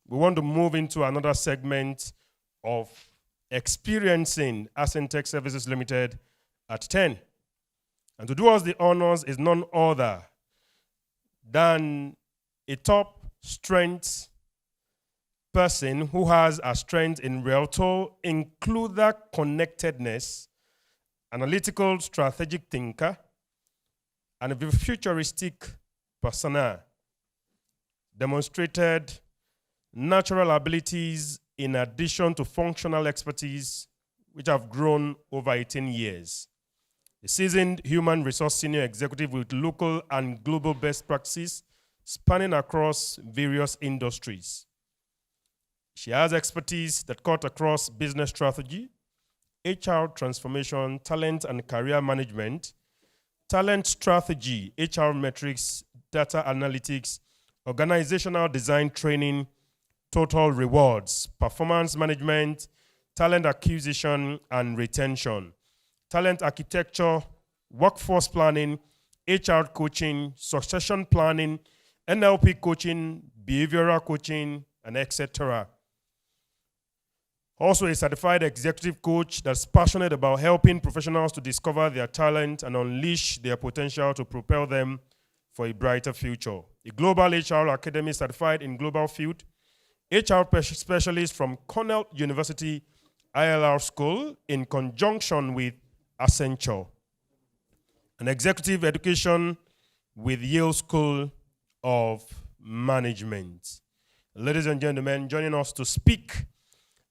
we want to move into another segment of experiencing Ascentech Services Limited at 10. And to do us the honors is none other than a top strength person who has a strength in Realto, includer connectedness, analytical strategic thinker, and a futuristic persona. Demonstrated natural abilities in addition to functional expertise, which have grown over 18 years. A seasoned human resource senior executive with local and global best practices spanning across various industries. She has expertise that cut across business strategy, HR transformation, talent and career management, talent strategy, HR metrics, data analytics, organizational design training, total rewards, performance management, talent acquisition and retention, talent architecture, workforce planning, HR coaching, succession planning, NLP coaching, behavioral coaching, and etc. Also a certified executive coach that's passionate about helping professionals to discover their talent and unleash their potential to propel them for a brighter future. A global HR academy certified in global field, HR specialist from Cornell University ILR School in conjunction with Ascentech. An executive education with Yale School of Management. Ladies and gentlemen, joining us to speak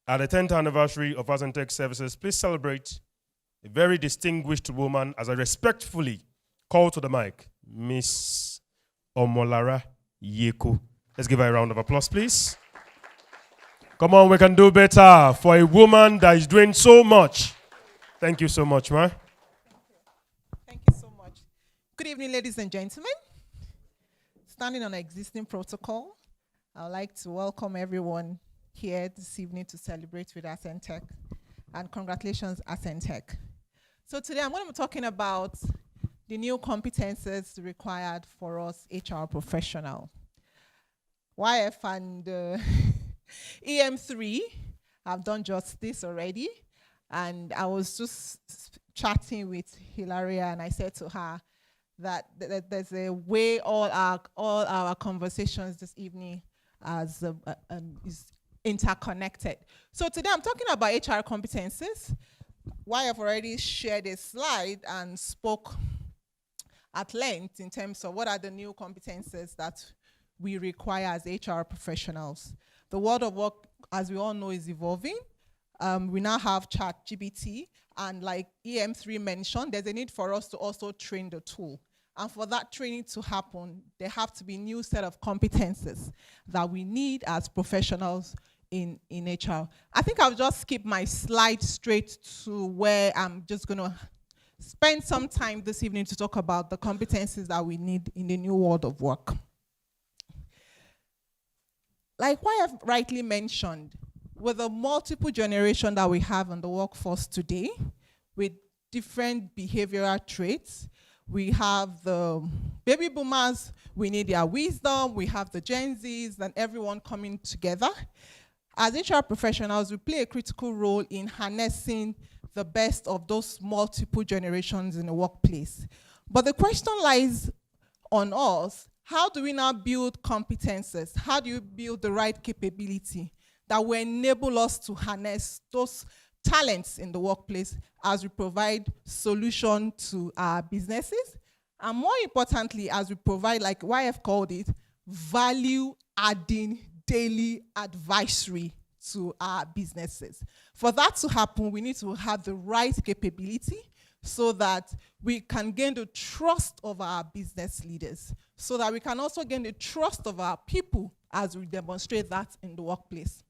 at the 10th anniversary of Ascentech Services, please celebrate a very distinguished woman as I respectfully call to the mic, Miss Lara Yeku. Let's give her a round of applause, please. Come on, we can do better for a woman that is doing so much. Thank you so much, ma. Thank you so much. Good evening, ladies and gentlemen. Standing on existing protocol, I would like to welcome everyone here this evening to celebrate with Ascentech. And congratulations, Ascentech. So today I'm going to be talking about the new competences required for us HR professional. YF and EM3 have done just this already. And I was just chatting with Hilaria and I said to her that there's a way all our conversations this evening is interconnected. So today I'm talking about HR competencies. I've already shared a slide and spoke at length in terms of what are the new competencies that we require as HR professionals. The world of work, as we all know, is evolving. We now have ChatGPT, and like EM3 mentioned, there's a need for us to also train the tool. And for that training to happen, there have to be new set of competences that we need as professionals in HR. I think I'll just skip my slide straight to where I'm just going to spend some time this evening to talk about the competencies that we need in the new world of work. Like what I've rightly mentioned, with the multiple generation that we have in the workforce today, with different behavioral traits, we have the baby boomers, we need their wisdom, we have the Gen Zs and everyone coming together. As HR professionals, we play a critical role in harnessing the best of those multiple generations in the workplace. But the question lies on us, how do we now build competences? How do you build the right capability that will enable us to harness those talents in the workplace as we provide solution to our businesses? And more importantly, as we provide, like YF called it, value-adding daily advisory to our businesses. For that to happen, we need to have the right capability so that we can gain the trust of our business leaders, so that we can also gain the trust of our people as we demonstrate that in the workplace.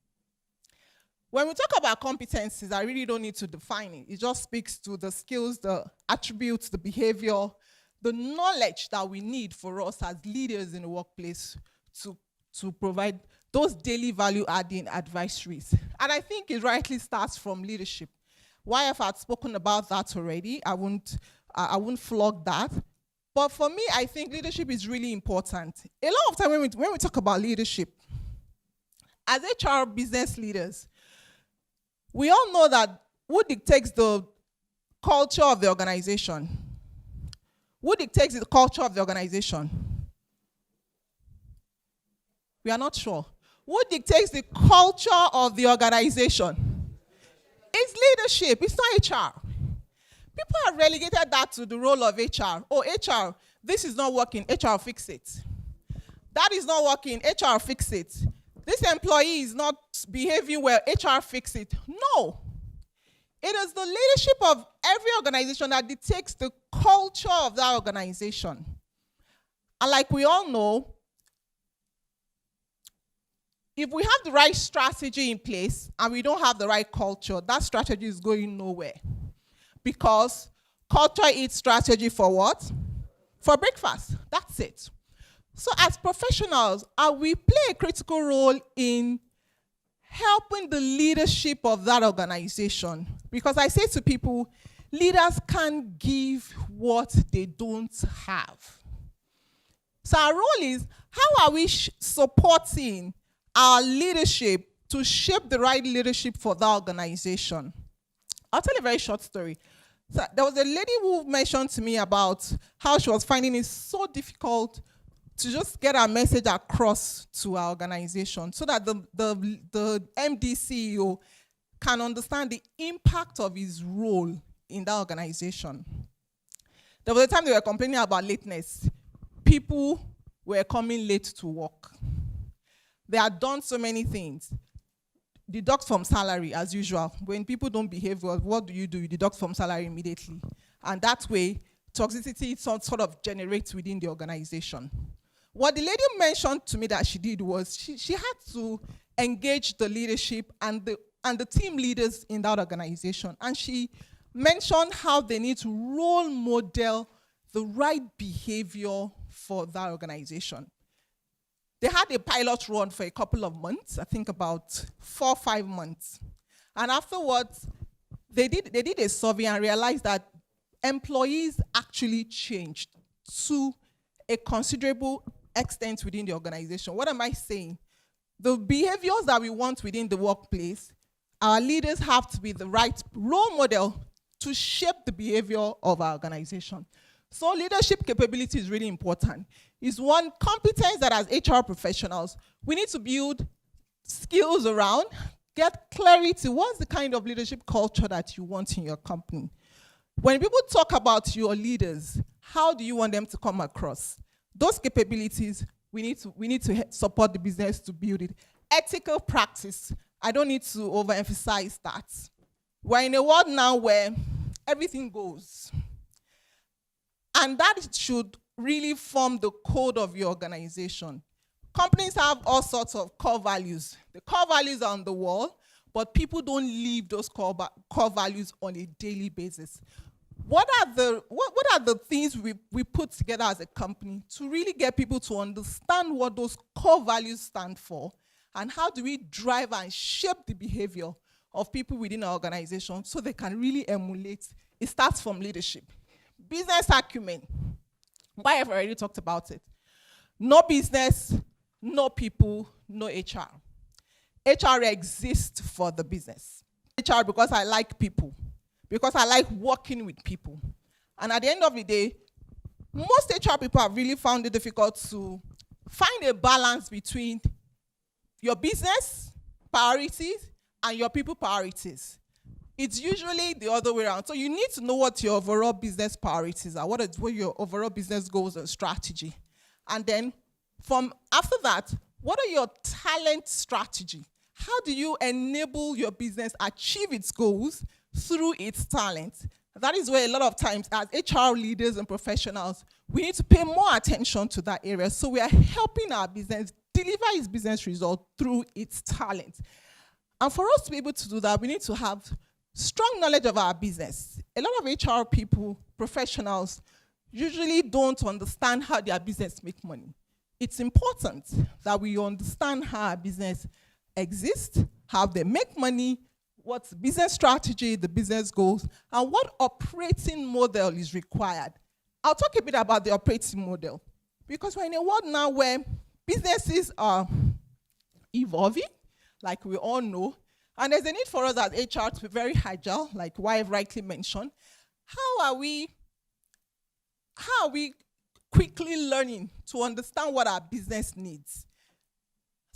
When we talk about competencies, I really don't need to define it. It just speaks to the skills, the attributes, the behavior, the knowledge that we need for us as leaders in the workplace to provide those daily value-adding advisories. And I think it rightly starts from leadership. YF had spoken about that already. I won't flog that. But for me, I think leadership is really important. A lot of time when we talk about leadership, as HR business leaders, we all know that who dictates the culture of the organization? Who dictates the culture of the organization? We are not sure. Who dictates the culture of the organization? It's leadership, it's not HR. People have relegated that to the role of HR. Oh, HR, this is not working, HR fix it. That is not working, HR fix it. This employee is not behaving well, HR fix it. No. It is the leadership of every organization that dictates the culture of that organization. And like we all know, if we have the right strategy in place and we don't have the right culture, that strategy is going nowhere. Because culture eats strategy for what? For breakfast. That's it. So as professionals, we play a critical role in helping the leadership of that organization. Because I say to people, leaders can't give what they don't have. So our role is, how are we supporting our leadership to shape the right leadership for that organization? I'll tell a very short story. So there was a lady who mentioned to me about how she was finding it so difficult to just get our message across to our organization so that the MD CEO can understand the impact of his role in that organization. There was a time they were complaining about lateness. People were coming late to work. They had done so many things. Deduct from salary, as usual. When people don't behave well, what do? You deduct from salary immediately. And that way, toxicity sort of generates within the organization. What the lady mentioned to me that she did was she had to engage the leadership and the team leaders in that organization. And she mentioned how they need to role model the right behavior for that organization. They had a pilot run for a couple of months, I think about 4 or 5 months. And afterwards, they did a survey and realized that employees actually changed to a considerable extent within the organization. What am I saying? The behaviors that we want within the workplace, our leaders have to be the right role model to shape the behavior of our organization. So leadership capability is really important. It's one competence that as HR professionals, we need to build skills around, get clarity. What's the kind of leadership culture that you want in your company? When people talk about your leaders, how do you want them to come across? Those capabilities, we need to support the business to build it. Ethical practice, I don't need to overemphasize that. We're in a world now where everything goes. And that should really form the code of your organization. Companies have all sorts of core values. The core values are on the wall, but people don't live those core values on a daily basis. What are the things we put together as a company to really get people to understand what those core values stand for, and how do we drive and shape the behavior of people within our organization so they can really emulate? It starts from leadership. Business acumen. Why have I already talked about it? No business, no people, no HR. HR exists for the business. HR because I like people, because I like working with people. And at the end of the day, most HR people have really found it difficult to find a balance between your business priorities and your people priorities. It's usually the other way around. So you need to know what your overall business priorities are, what your overall business goals and strategy. And then after that, what are your talent strategy? How do you enable your business achieve its goals through its talent? That is where a lot of times as HR leaders and professionals, we need to pay more attention to that area. So we are helping our business deliver its business result through its talent. And for us to be able to do that, we need to have strong knowledge of our business. A lot of HR people, professionals, usually don't understand how their business make money. It's important that we understand how our business exists, how they make money, what's the business strategy, the business goals, and what operating model is required. I'll talk a bit about the operating model, because we're in a world now where businesses are evolving like we all know. And there's a need for us as HR to be very agile, like YF rightly mentioned. How are we quickly learning to understand what our business needs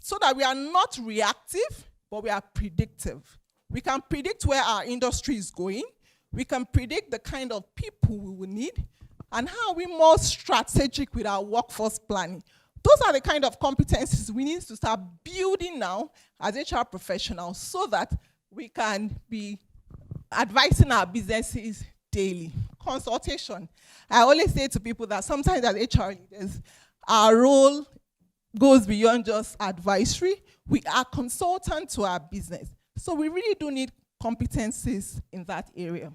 so that we are not reactive, but we are predictive? We can predict where our industry is going. We can predict the kind of people we will need. And how are we more strategic with our workforce planning? Those are the kind of competencies we need to start building now as HR professionals so that we can be advising our businesses daily. Consultation. I always say to people that sometimes as HR leaders, our role goes beyond just advisory. We are consultants to our business. So we really do need competencies in that area.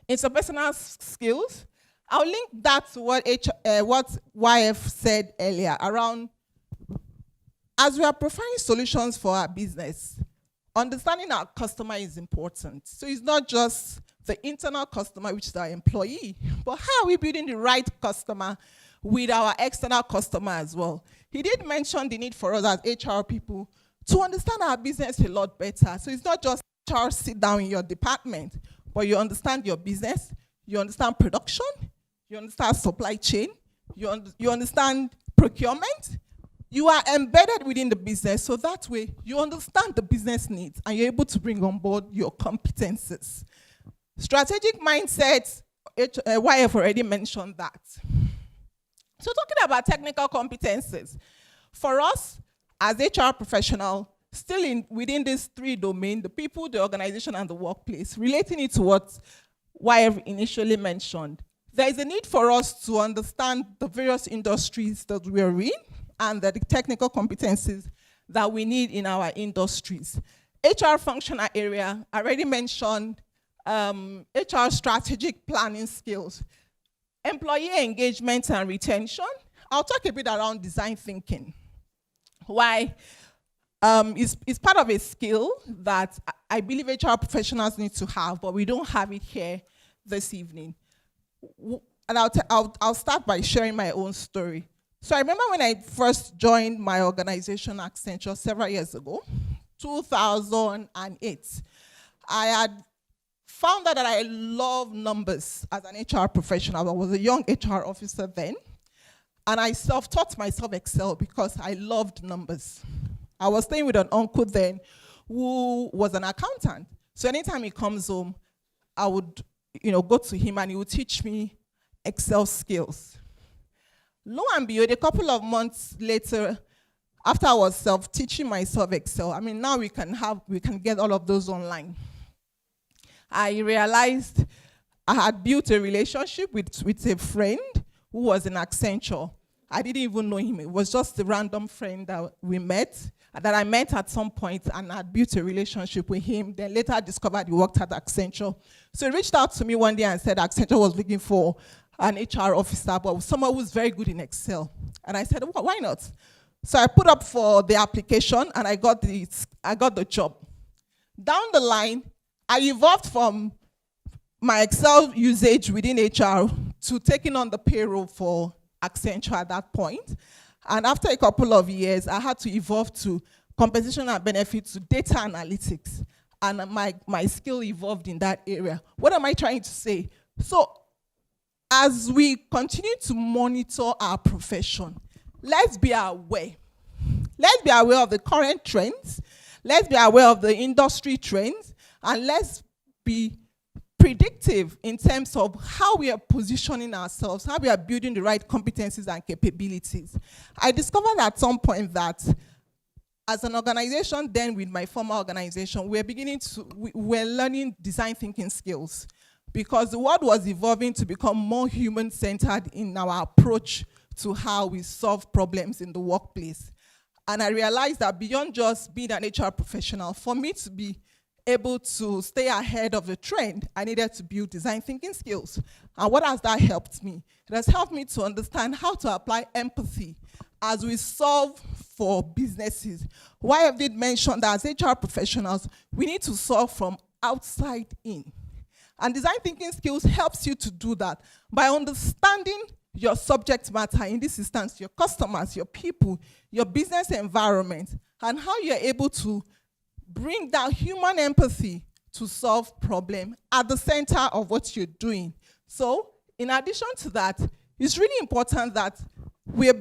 Interpersonal skills. I'll link that to what YF said earlier around, as we are providing solutions for our business, understanding our customer is important. So it's not just the internal customer, which is our employee, but how are we building the right customer with our external customer as well? He did mention the need for us as HR people to understand our business a lot better. So it's not just HR sit down in your department, but you understand your business, you understand production, you understand supply chain, you understand procurement. You are embedded within the business, so that way you understand the business needs and you're able to bring on board your competences. Strategic mindset, YF already mentioned that. So talking about technical competences, for us as HR professional, still within these three domains, the people, the organization, and the workplace, relating it to what YF initially mentioned, there is a need for us to understand the various industries that we are in and the technical competencies that we need in our industries. HR functional area, I already mentioned HR strategic planning skills, employee engagement and retention. I'll talk a bit around design thinking. Why? It's part of a skill that I believe HR professionals need to have, but we don't have it here this evening. And I'll start by sharing my own story. So I remember when I first joined my organization, Ascentech, several years ago, 2008. I had found out that I love numbers as an HR professional. I was a young HR officer then, and I self-taught myself Excel because I loved numbers. I was staying with an uncle then who was an accountant. So anytime he comes home, I would go to him and he would teach me Excel skills. Lo and behold, a couple of months later, after I was self-teaching myself Excel, I mean, now we can get all of those online. I realized I had built a relationship with a friend who was in Accenture. I didn't even know him. It was just a random friend that I met at some point, and I had built a relationship with him. Then later I discovered he worked at Accenture. So he reached out to me one day and said Accenture was looking for an HR officer, but someone who's very good in Excel. And I said, well, why not? So I put up for the application, and I got the job. Down the line, I evolved from my Excel usage within HR to taking on the payroll for Accenture at that point. And after a couple of years, I had to evolve to compensation and benefits, to data analytics. And my skill evolved in that area. What am I trying to say? So as we continue to monitor our profession, let's be aware. Let's be aware of the current trends. Let's be aware of the industry trends. And let's be predictive in terms of how we are positioning ourselves, how we are building the right competencies and capabilities. I discovered at some point that as an organization, then with my former organization, we're learning design thinking skills because the world was evolving to become more human-centered in our approach to how we solve problems in the workplace. And I realized that beyond just being an HR professional, for me to be able to stay ahead of the trend, I needed to build design thinking skills. And what has that helped me? It has helped me to understand how to apply empathy as we solve for businesses. Why I did mention that as HR professionals, we need to solve from outside in. And design thinking skills helps you to do that by understanding your subject matter, in this instance, your customers, your people, your business environment, and how you're able to bring that human empathy to solve problem at the center of what you're doing. So, in addition to that, it's really important that we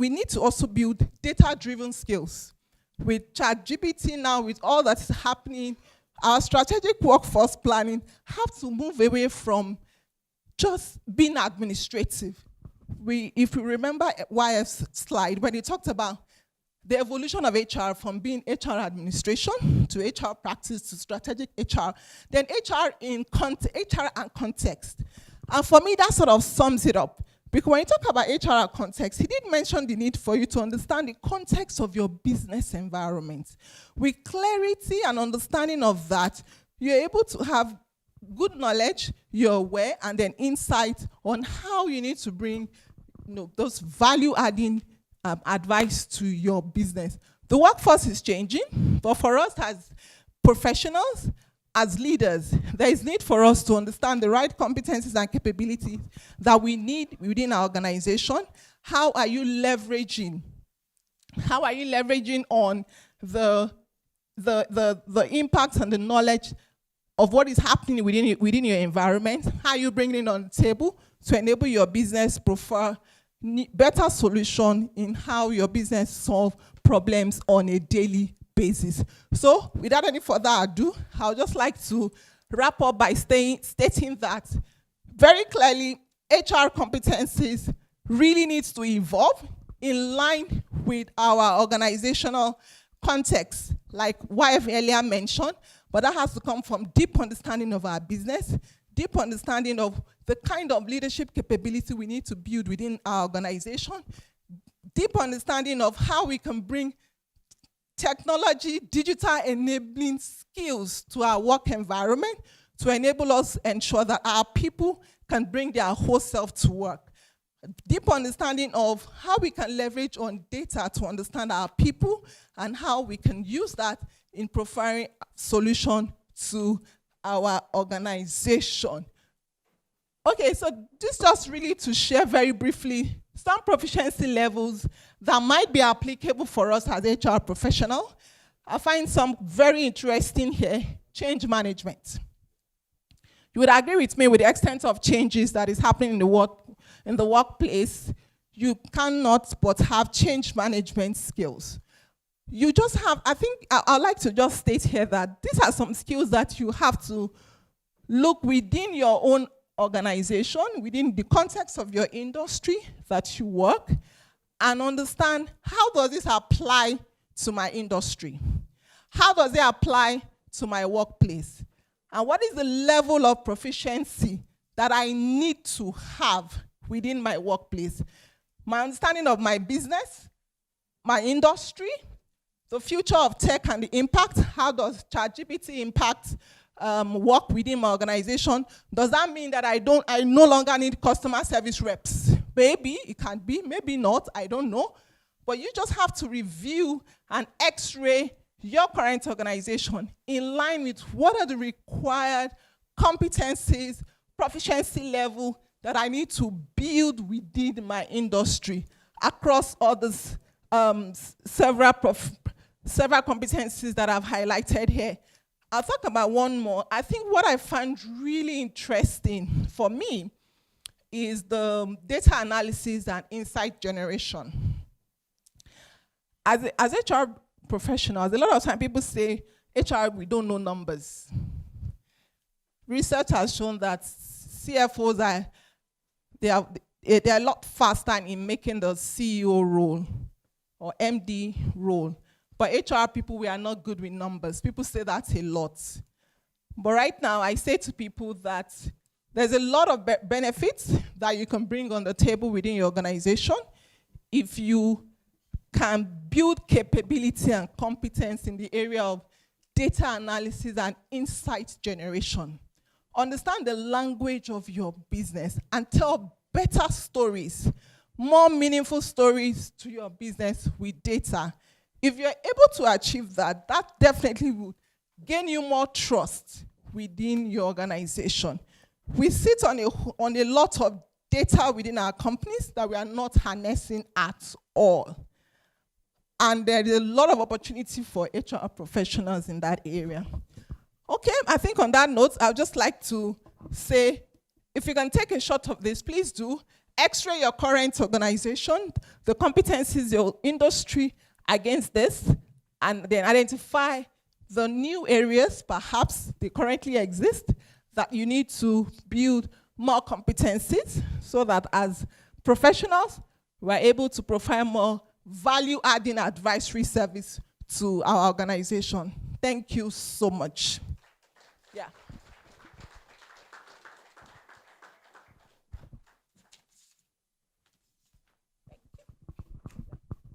need to also build data-driven skills. With ChatGPT now, with all that is happening, our strategic workforce planning have to move away from just being administrative. If you remember YF's slide, when he talked about the evolution of HR from being HR administration to HR practice to strategic HR, then HR and context. And for me, that sort of sums it up. Because when you talk about HR and context, he did mention the need for you to understand the context of your business environment. With clarity and understanding of that, you're able to have good knowledge, you're aware, and then insight on how you need to bring those value-adding advice to your business. The workforce is changing, but for us as professionals, as leaders, there is need for us to understand the right competencies and capabilities that we need within our organization. How are you leveraging? How are you leveraging on the impact and the knowledge of what is happening within your environment? How are you bringing it on the table to enable your business prefer better solution in how your business solve problems on a daily basis? So, without any further ado, I would just like to wrap up by stating that very clearly, HR competencies really needs to evolve in line with our organizational context, like YF earlier mentioned, but that has to come from deep understanding of our business, deep understanding of the kind of leadership capability we need to build within our organization, deep understanding of how we can bring technology, digital enabling skills to our work environment to enable us ensure that our people can bring their whole self to work. Deep understanding of how we can leverage on data to understand our people and how we can use that in providing solution to our organization. Okay, so this just really to share very briefly some proficiency levels that might be applicable for us as HR professional. I find some very interesting here. Change management. You would agree with me with the extent of changes that is happening in the workplace. You cannot but have change management skills. You just have, I think, I'd like to just state here that these are some skills that you have to look within your own organization, within the context of your industry that you work, and understand how does this apply to my industry? How does it apply to my workplace? And what is the level of proficiency that I need to have within my workplace? My understanding of my business, my industry, the future of tech and the impact. How does ChatGPT impact work within my organization? Does that mean that I no longer need customer service reps? Maybe, it can be, maybe not, I don't know. But you just have to review and x-ray your current organization in line with what are the required competencies, proficiency level that I need to build within my industry across all these several competencies that I've highlighted here. I'll talk about one more. I think what I find really interesting for me is the data analysis and insight generation. As HR professionals, a lot of time people say, HR, we don't know numbers. Research has shown that CFOs they're a lot faster in making the CEO role or MD role. But HR people, we are not good with numbers. People say that a lot. But right now, I say to people that there's a lot of benefits that you can bring on the table within your organization if you can build capability and competence in the area of data analysis and insight generation. Understand the language of your business and tell better stories, more meaningful stories to your business with data. If you're able to achieve that, that definitely will gain you more trust within your organization. We sit on a lot of data within our companies that we are not harnessing at all. And there is a lot of opportunity for HR professionals in that area. Okay, I think on that note, I'd just like to say, if you can take a shot of this, please do. X-ray your current organization, the competencies, your industry against this, and then identify the new areas, perhaps they currently exist, that you need to build more competencies so that as professionals, we're able to provide more value-adding advisory service to our organization. Thank you so much. Yeah.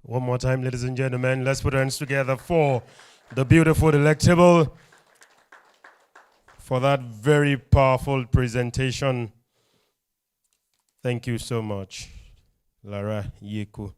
One more time, ladies and gentlemen, let's put our hands together for the beautiful, delectable, for that very powerful presentation. Thank you so much, Lara Yeku.